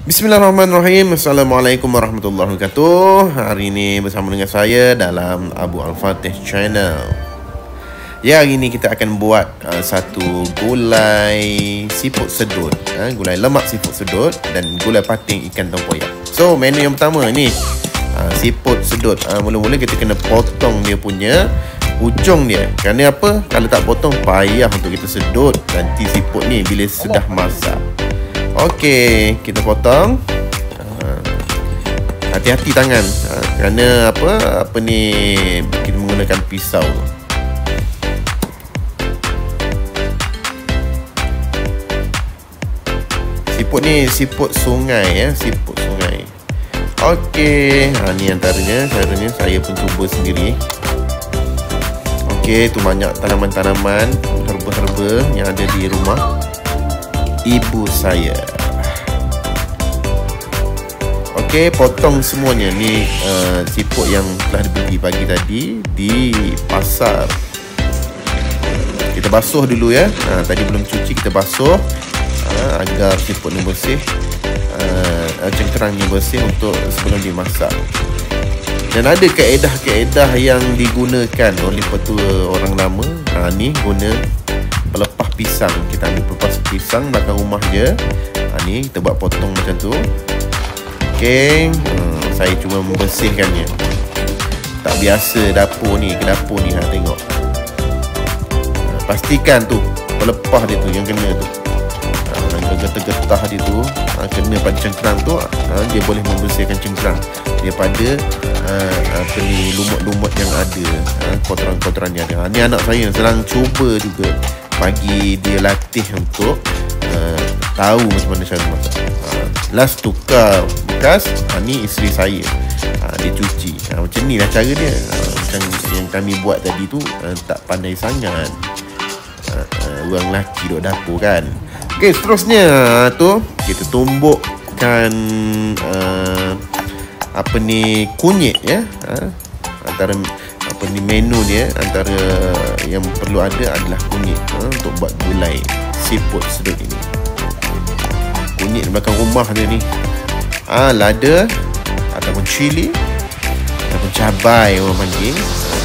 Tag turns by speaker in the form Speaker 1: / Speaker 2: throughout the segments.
Speaker 1: Bismillahirrahmanirrahim. Assalamualaikum warahmatullahi wabarakatuh. Hari ini bersama dengan saya dalam Abu Al-Fatih Channel. Ya, hari ini kita akan buat satu gulai siput sedut, gulai lemak siput sedut dan gulai pating ikan tempoyak. So, menu yang pertama ni siput sedut. Mula-mula kita kena potong dia punya ujung dia. Kerana apa? Kalau tak potong payah untuk kita sedut nanti siput ni bila sudah masak. Okey, kita potong. Hati-hati tangan. Kerana apa ni kita menggunakan pisau. Siput ni siput sungai ya, siput sungai. Okey, ni antaranya, caranya saya pun cuba sendiri. Okey, tu banyak tanaman-tanaman, herba-herba yang ada di rumah ibu saya. Okey, potong semuanya. Ni siput yang telah dibeli pagi tadi di pasar. Kita basuh dulu ya. Tadi belum cuci, kita basuh agar siput ni bersih, cengkerangnya bersih untuk sebelum dimasak. Dan ada kaedah-kaedah yang digunakan oleh petua orang lama. Ni guna pelepah pisang. Kita ambil pelepah pisang belakang rumah je. Ni kita buat potong macam tu. Okey, saya cuma membersihkannya. Tak biasa dapur ni, ke dapur ni tengok. Pastikan tu pelepah dia tu yang kena tu. Getah-getah dia tu kena pada cengkerang tu, dia boleh membersihkan cengkerang daripada lumut-lumut yang ada, kotoran-kotoran yang ada. Ni anak saya sedang cuba juga bagi dia latih untuk tahu macam mana cara masak. Last tukar bekas, ni isteri saya, dia cuci. Macam ni lah cara dia. Macam yang kami buat tadi tu tak pandai sangat. Orang lelaki duduk dapur kan. Okey, seterusnya tu kita tumbukkan kunyit ya. Antara menu dia, antara yang perlu ada adalah kunyit untuk buat gulai siput sedut ini. Kunyit belakang rumah dia ni. Lada ataupun cili ataupun cabai orang panggil,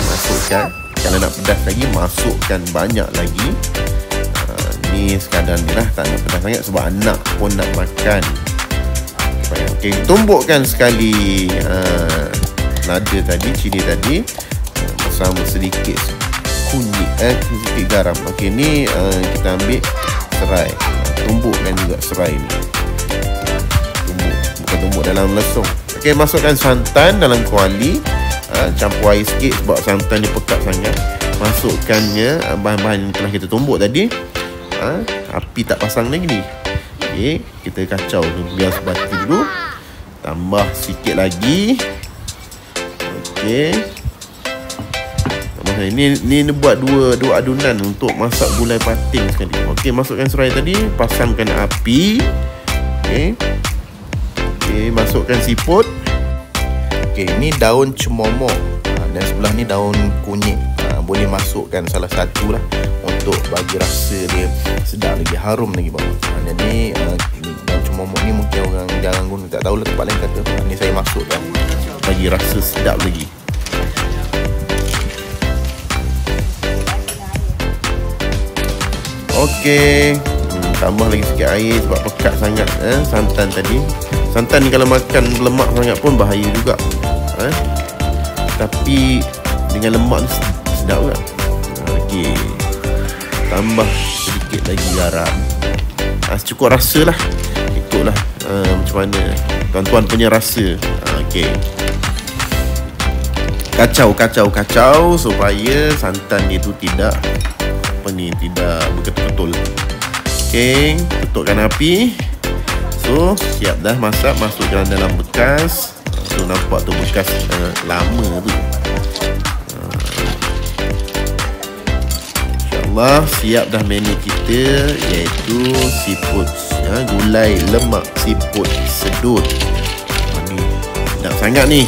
Speaker 1: masukkan. Kalau nak pedas lagi, masukkan banyak lagi. Ni sekadar ni lah, tak nak pedas sangat sebab anak pun nak makan. Okey, tumbukkan sekali lada tadi, cili tadi bersama sedikit kunyit, sedikit garam. Okey, ni kita ambil serai. Tumbukkan juga serai ni. Bukan tumbuk dalam lesung. Okey, masukkan santan dalam kuali. Campur air sikit sebab santan dia pekat sangat. Masukkannya bahan-bahan yang telah kita tumbuk tadi. Api tak pasang lagi ni. Okey, kita kacau biar sebati dulu. Tambah sikit lagi. Okey. Ni buat dua adunan untuk masak gulai pating sekali. Okey, masukkan serai tadi, pasangkan api. Okey. Okey, masukkan siput. Okey, ni daun cemomor dan sebelah ni daun kunyit. Boleh masukkan salah satu lah untuk bagi rasa dia sedap lagi, harum lagi bawah. Jadi daun cemomor ni mungkin orang jarang guna, tak tahulah tempat lain kata. Ni saya masukkan bagi rasa sedap lagi. Okey, tambah lagi sikit air sebab pekat sangat santan tadi. Santan ni kalau makan lemak sangat pun bahaya juga. Tapi dengan lemak ni sedap juga. Okey, tambah sedikit lagi garam. Cukup rasa lah. Ikutlah macam mana tuan-tuan punya rasa. Okey, kacau supaya santan dia tu tidak tidak betul-betul. Okey, tutupkan api. So, siap dah masak. Masukkan dalam bekas. So, nampak tu bekas lama tu. InsyaAllah siap dah menu kita, iaitu siput, gulai lemak siput sedut. Ni sedap sangat ni,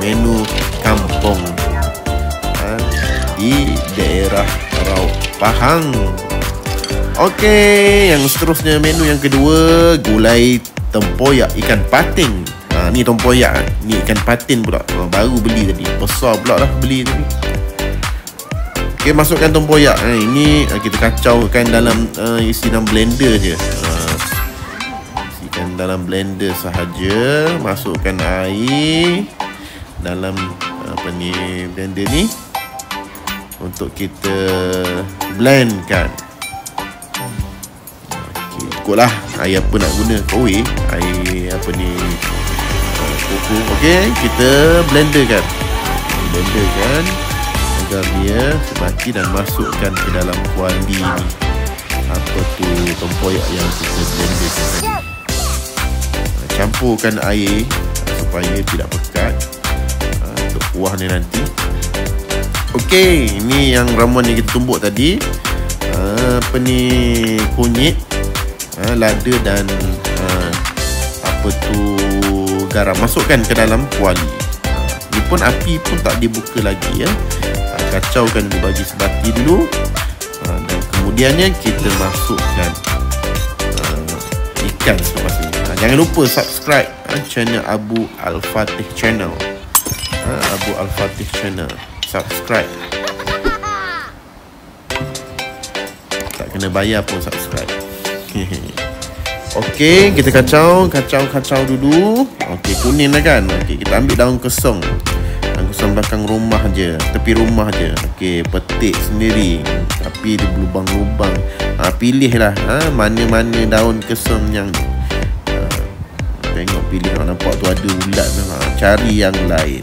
Speaker 1: menu kampung di daerah Pahang. Okey, yang seterusnya menu yang kedua, gulai tempoyak ikan patin. Ni tempoyak, ni ikan patin pula. Baru beli tadi, besar pula dah beli tadi. Okey, masukkan tempoyak. Ini kita kacaukan dalam isi dalam blender je. Isikan dalam blender sahaja. Masukkan air dalam blender ni untuk kita blendkan. Okey, ikutlah air apa nak guna. Air kuku. Okey, kita blenderkan agar dia sebati dan masukkan ke dalam kuali ni. Tempoyak yang kita blender tadi. Campurkan air supaya tidak pekat untuk kuah ni nanti. Okey, ini yang ramuan yang kita tumbuk tadi. Kunyit, lada dan garam. Masukkan ke dalam kuali. Ni pun api pun tak dibuka lagi ya. Kacaukan dulu, bagi sebati dulu. Dan kemudiannya kita masukkan ikan selepas ni. Jangan lupa subscribe channel Abu Al-Fatih Channel. Abu Al-Fatih Channel. Subscribe. Tak kena bayar pun subscribe. Okey, kita kacau dulu. Okey, kuning dah kan. Okey, kita ambil daun kesong. Daun kesong belakang rumah je, tepi rumah je. Okey, petik sendiri. Tapi dia berlubang-lubang. Pilihlah mana-mana daun kesong yang tengok, pilih. Nampak tu ada ulat tu. Cari yang lain.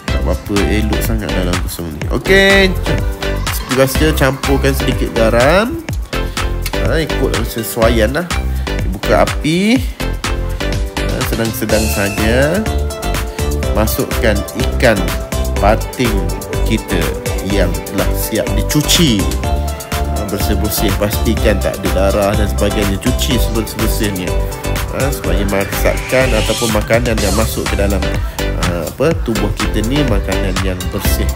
Speaker 1: Tak apa elok sangat dalam kesong ni. Okey, seperti biasa campurkan sedikit garam. Ikut sesuaian lah. Buka api, sedang-sedang saja. Masukkan ikan patin kita yang telah siap dicuci. Bersih-bersih, pastikan tak ada darah dan sebagainya. Cuci sebersih-bersihnya supaya masakan ataupun makanan yang masuk ke dalam tubuh kita ni makanan yang bersih,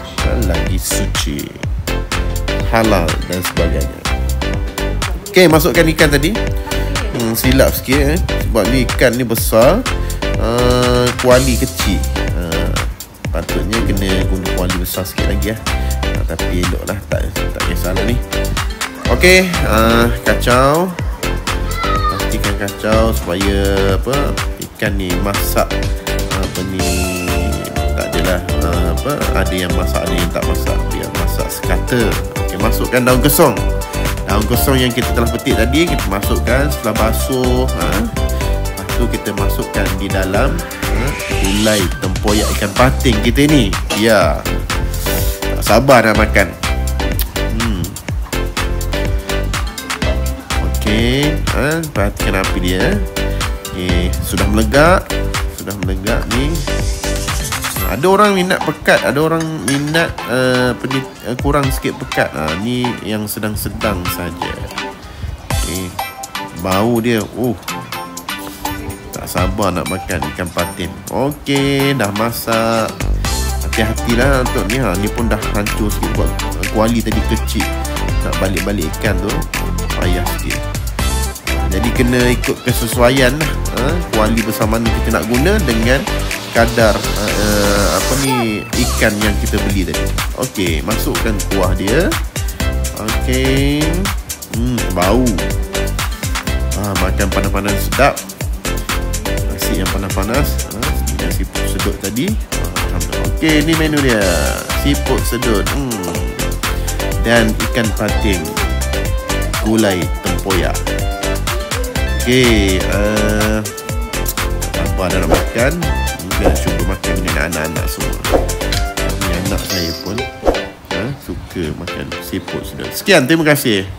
Speaker 1: lagi suci, halal dan sebagainya. Okey, masukkan ikan tadi. Silap sikit sebab ni ikan ni besar, kuali kecil. Patutnya kena guna kuali besar sikit lagi tapi elok lah, tak kisahlah ni. Okey, kacau. Pastikan kacau supaya ikan ni masak tak adalah ada yang masak, ada yang tak masak. Dia masak sekata. Okey, masukkan daun kesong. Daun kesong yang kita telah petik tadi kita masukkan setelah basuh. Lepas tu kita masukkan di dalam gulai tempoyak ikan patin kita ni. Ya, tak sabar nak makan. Okey, perhatikan api dia. Okey, sudah melegak ni. Ada orang minat pekat, ada orang minat kurang sikit pekat. Ni yang sedang-sedang saja. Okay. Bau dia, tak sabar nak makan ikan patin. Okey, dah masak. Hati-hatilah untuk ni. Ni pun dah hancur sikit buat kuali tadi kecil. Nak balik-balik ikan tu payah sikit. Jadi kena ikut kesesuaian lah. Kuali bersama ni kita nak guna dengan kadar ikan yang kita beli tadi. Okey, masukkan kuah dia. Okey. Bau. Makan panas-panas sedap. Nasi yang panas-panas. Siput sedut tadi. Okey, ni menu dia. Siput sedut. Dan ikan patin. Gulai tempoyak. Okey, apa dah nak makan? Kita cuba makan dengan anak-anak semua. Ini anak saya pun suka makan siput sedut. Sekian, terima kasih.